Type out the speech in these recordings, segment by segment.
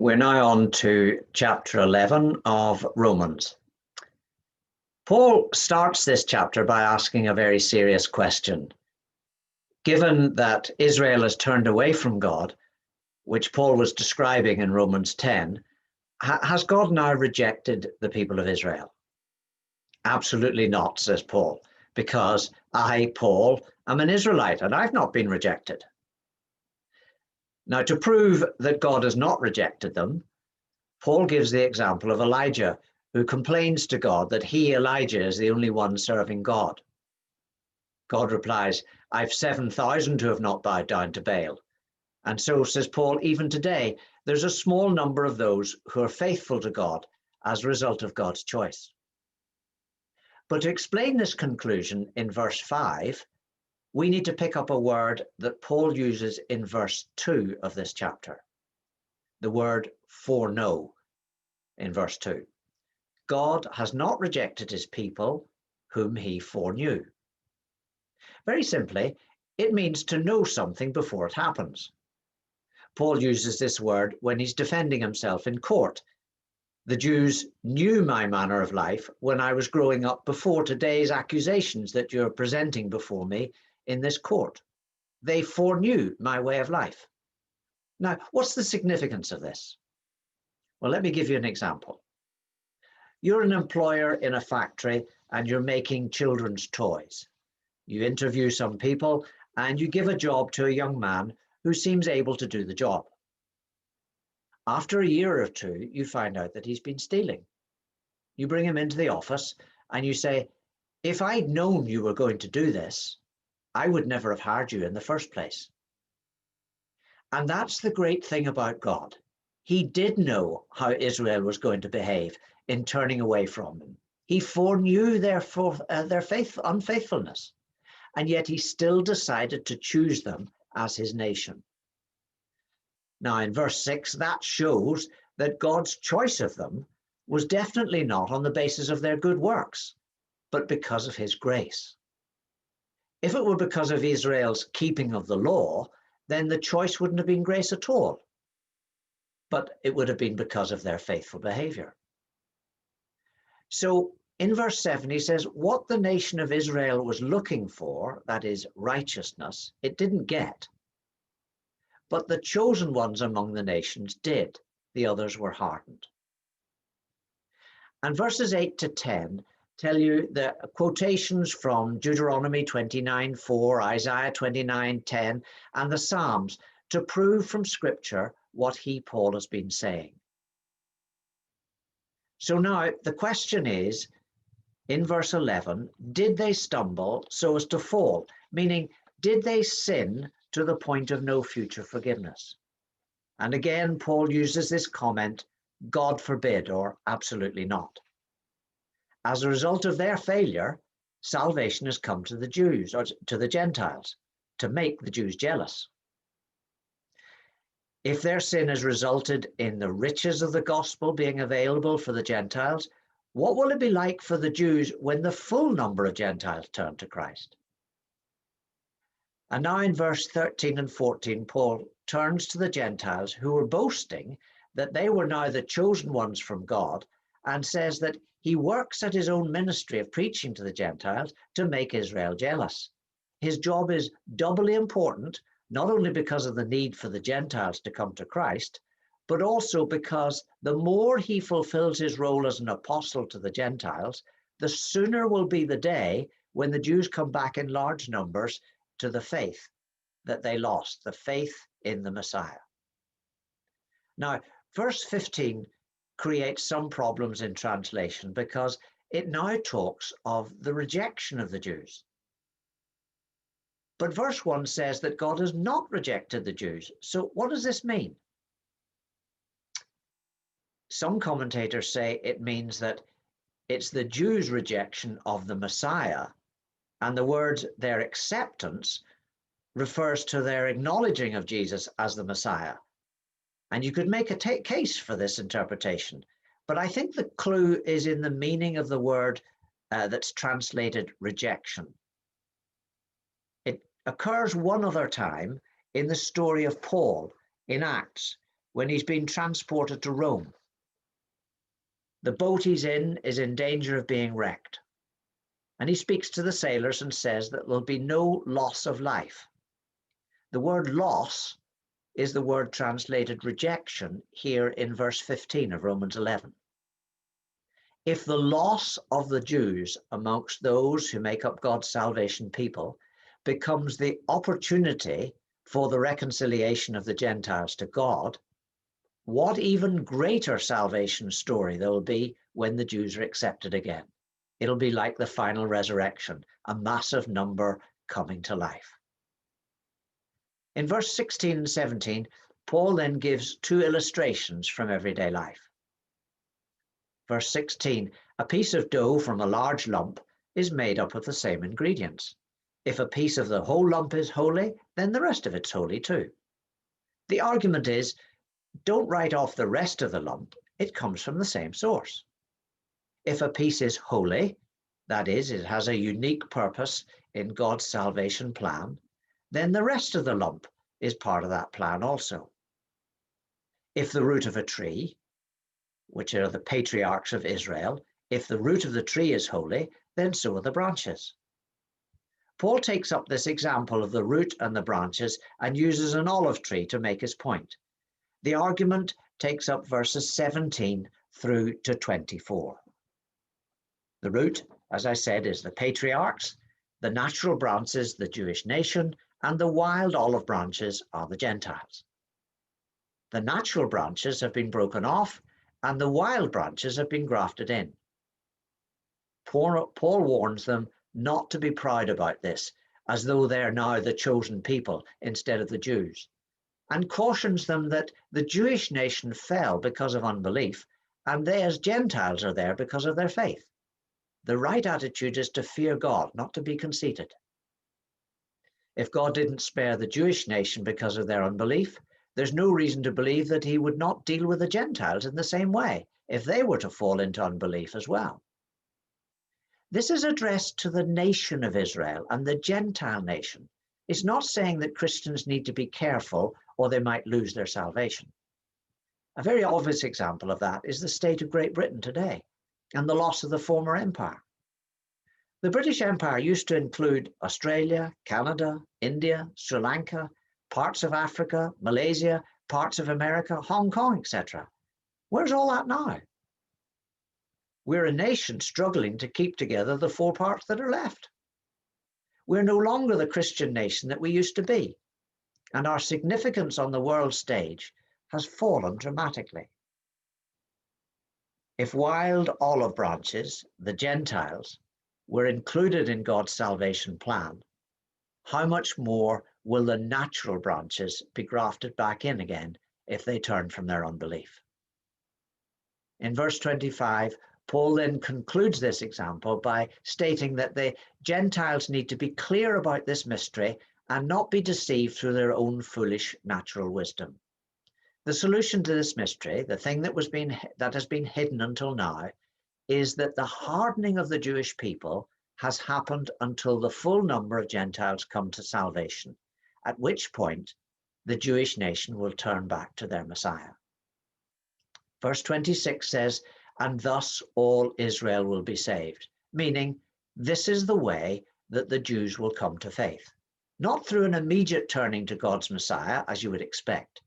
We're now on to chapter 11 of Romans. Paul starts this chapter by asking a very serious question. Given that Israel has turned away from God, which Paul was describing in Romans 10, has God now rejected the people of Israel? Absolutely not, says Paul, because I, Paul, am an Israelite and I've not been rejected. Now, to prove that God has not rejected them, Paul gives the example of Elijah, who complains to God that he, Elijah, is the only one serving God. God replies, I've 7,000 who have not bowed down to Baal. And so, says Paul, even today, there's a small number of those who are faithful to God as a result of God's choice. But to explain this conclusion in verse 5, we need to pick up a word that Paul uses in verse 2 of this chapter, the word foreknow in verse 2. God has not rejected his people whom he foreknew. Very simply, it means to know something before it happens. Paul uses this word when he's defending himself in court. The Jews knew my manner of life when I was growing up before today's accusations that you're presenting before me in this court. They foreknew my way of life. Now, what's the significance of this? Well, let me give you an example. You're an employer in a factory and you're making children's toys. You interview some people and you give a job to a young man who seems able to do the job. After a year or two, you find out that he's been stealing. You bring him into the office and you say, if I'd known you were going to do this, I would never have hired you in the first place. And that's the great thing about God. He did know how Israel was going to behave in turning away from him. He foreknew their unfaithfulness, and yet he still decided to choose them as his nation. Now, in verse 6, that shows that God's choice of them was definitely not on the basis of their good works, but because of his grace. If it were because of Israel's keeping of the law, then the choice wouldn't have been grace at all, but it would have been because of their faithful behavior. So in verse 7, he says, what the nation of Israel was looking for, that is righteousness, it didn't get. But the chosen ones among the nations did. The others were hardened. And verses 8 to 10 tell you the quotations from Deuteronomy 29:4, Isaiah 29:10, and the Psalms to prove from Scripture what Paul has been saying. So now the question is, in verse 11, did they stumble so as to fall? Meaning, did they sin to the point of no future forgiveness? And again, Paul uses this comment, God forbid, or absolutely not. As a result of their failure, salvation has come to the Jews, or to the Gentiles, to make the Jews jealous. If their sin has resulted in the riches of the gospel being available for the Gentiles, what will it be like for the Jews when the full number of Gentiles turn to Christ? And now in verse 13 and 14, Paul turns to the Gentiles who were boasting that they were now the chosen ones from God, and says that he works at his own ministry of preaching to the Gentiles to make Israel jealous. His job is doubly important, not only because of the need for the Gentiles to come to Christ, but also because the more he fulfills his role as an apostle to the Gentiles, the sooner will be the day when the Jews come back in large numbers to the faith that they lost, the faith in the Messiah. Now, verse 15 creates some problems in translation because it now talks of the rejection of the Jews. But verse 1 says that God has not rejected the Jews. So what does this mean? Some commentators say it means that it's the Jews' rejection of the Messiah, and the words their acceptance refers to their acknowledging of Jesus as the Messiah. And you could make a case for this interpretation, but I think the clue is in the meaning of the word that's translated rejection. It occurs one other time in the story of Paul in Acts, when he's been transported to Rome. The boat he's in is in danger of being wrecked. And he speaks to the sailors and says that there'll be no loss of life. The word loss is the word translated rejection here in verse 15 of Romans 11. If the loss of the Jews amongst those who make up God's salvation people becomes the opportunity for the reconciliation of the Gentiles to God, what even greater salvation story there will be when the Jews are accepted again. It'll be like the final resurrection, a massive number coming to life. In verse 16 and 17, Paul then gives two illustrations from everyday life. Verse 16, a piece of dough from a large lump is made up of the same ingredients. If a piece of the whole lump is holy, then the rest of it's holy too. The argument is, don't write off the rest of the lump, it comes from the same source. If a piece is holy, that is, it has a unique purpose in God's salvation plan, then the rest of the lump is part of that plan also. If the root of a tree, which are the patriarchs of Israel, if the root of the tree is holy, then so are the branches. Paul takes up this example of the root and the branches and uses an olive tree to make his point. The argument takes up verses 17 through to 24. The root, as I said, is the patriarchs, the natural branches, the Jewish nation, and the wild olive branches are the Gentiles. The natural branches have been broken off, and the wild branches have been grafted in. Paul warns them not to be proud about this, as though they're now the chosen people instead of the Jews, and cautions them that the Jewish nation fell because of unbelief, and they as Gentiles are there because of their faith. The right attitude is to fear God, not to be conceited. If God didn't spare the Jewish nation because of their unbelief, there's no reason to believe that he would not deal with the Gentiles in the same way if they were to fall into unbelief as well. This is addressed to the nation of Israel and the Gentile nation. It's not saying that Christians need to be careful or they might lose their salvation. A very obvious example of that is the state of Great Britain today and the loss of the former empire. The British Empire used to include Australia, Canada, India, Sri Lanka, parts of Africa, Malaysia, parts of America, Hong Kong, etc. Where's all that now? We're a nation struggling to keep together the four parts that are left. We're no longer the Christian nation that we used to be, and our significance on the world stage has fallen dramatically. If wild olive branches, the Gentiles, were included in God's salvation plan, how much more will the natural branches be grafted back in again if they turn from their unbelief? In verse 25, Paul then concludes this example by stating that the Gentiles need to be clear about this mystery and not be deceived through their own foolish natural wisdom. The solution to this mystery, the thing that has been hidden until now, is that the hardening of the Jewish people has happened until the full number of Gentiles come to salvation, at which point the Jewish nation will turn back to their Messiah. Verse 26 says, and thus all Israel will be saved, meaning this is the way that the Jews will come to faith, not through an immediate turning to God's Messiah, as you would expect,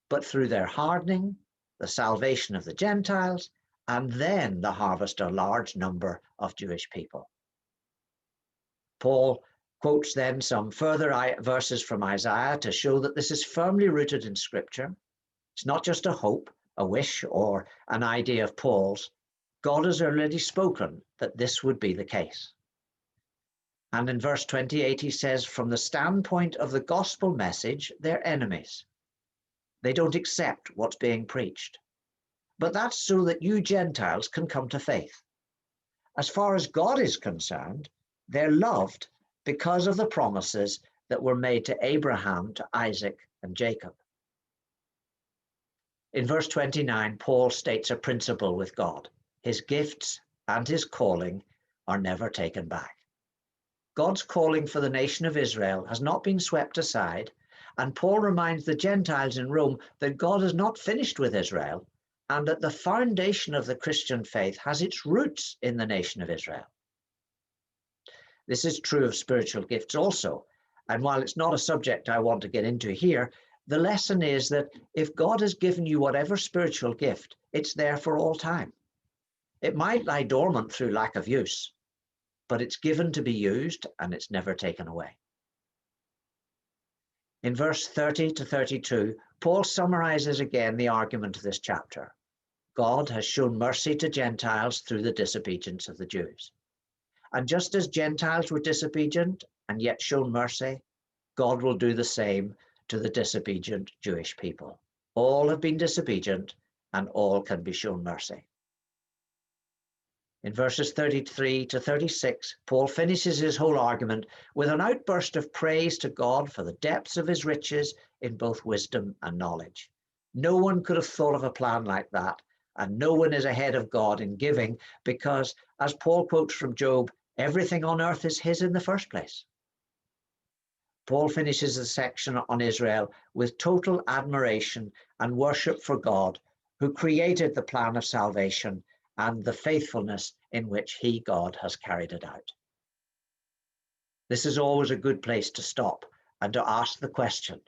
but through their hardening, the salvation of the Gentiles, and then the harvest of a large number of Jewish people. Paul quotes then some further verses from Isaiah to show that this is firmly rooted in Scripture. It's not just a hope, a wish, or an idea of Paul's. God has already spoken that this would be the case. And in verse 28, he says, from the standpoint of the gospel message, they're enemies. They don't accept what's being preached. But that's so that you Gentiles can come to faith. As far as God is concerned, they're loved because of the promises that were made to Abraham, to Isaac, and Jacob. In verse 29, Paul states a principle with God. His gifts and his calling are never taken back. God's calling for the nation of Israel has not been swept aside, And Paul reminds the Gentiles in Rome that God is not finished with Israel and that the foundation of the Christian faith has its roots in the nation of Israel. This is true of spiritual gifts also. And while it's not a subject I want to get into here, the lesson is that if God has given you whatever spiritual gift, it's there for all time. It might lie dormant through lack of use, but it's given to be used and it's never taken away. In verse 30 to 32, Paul summarizes again the argument of this chapter. God has shown mercy to Gentiles through the disobedience of the Jews. And just as Gentiles were disobedient and yet shown mercy, God will do the same to the disobedient Jewish people. All have been disobedient and all can be shown mercy. In verses 33 to 36, Paul finishes his whole argument with an outburst of praise to God for the depths of his riches in both wisdom and knowledge. No one could have thought of a plan like that, and no one is ahead of God in giving because, as Paul quotes from Job, everything on earth is his in the first place. Paul finishes the section on Israel with total admiration and worship for God, who created the plan of salvation and the faithfulness in which he, God, has carried it out. This is always a good place to stop and to ask the question,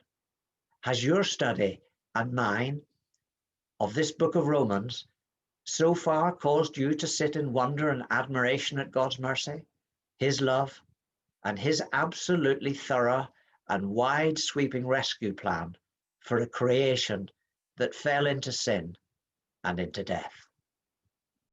has your study and mine of this book of Romans so far caused you to sit in wonder and admiration at God's mercy, his love, and his absolutely thorough and wide-sweeping rescue plan for a creation that fell into sin and into death?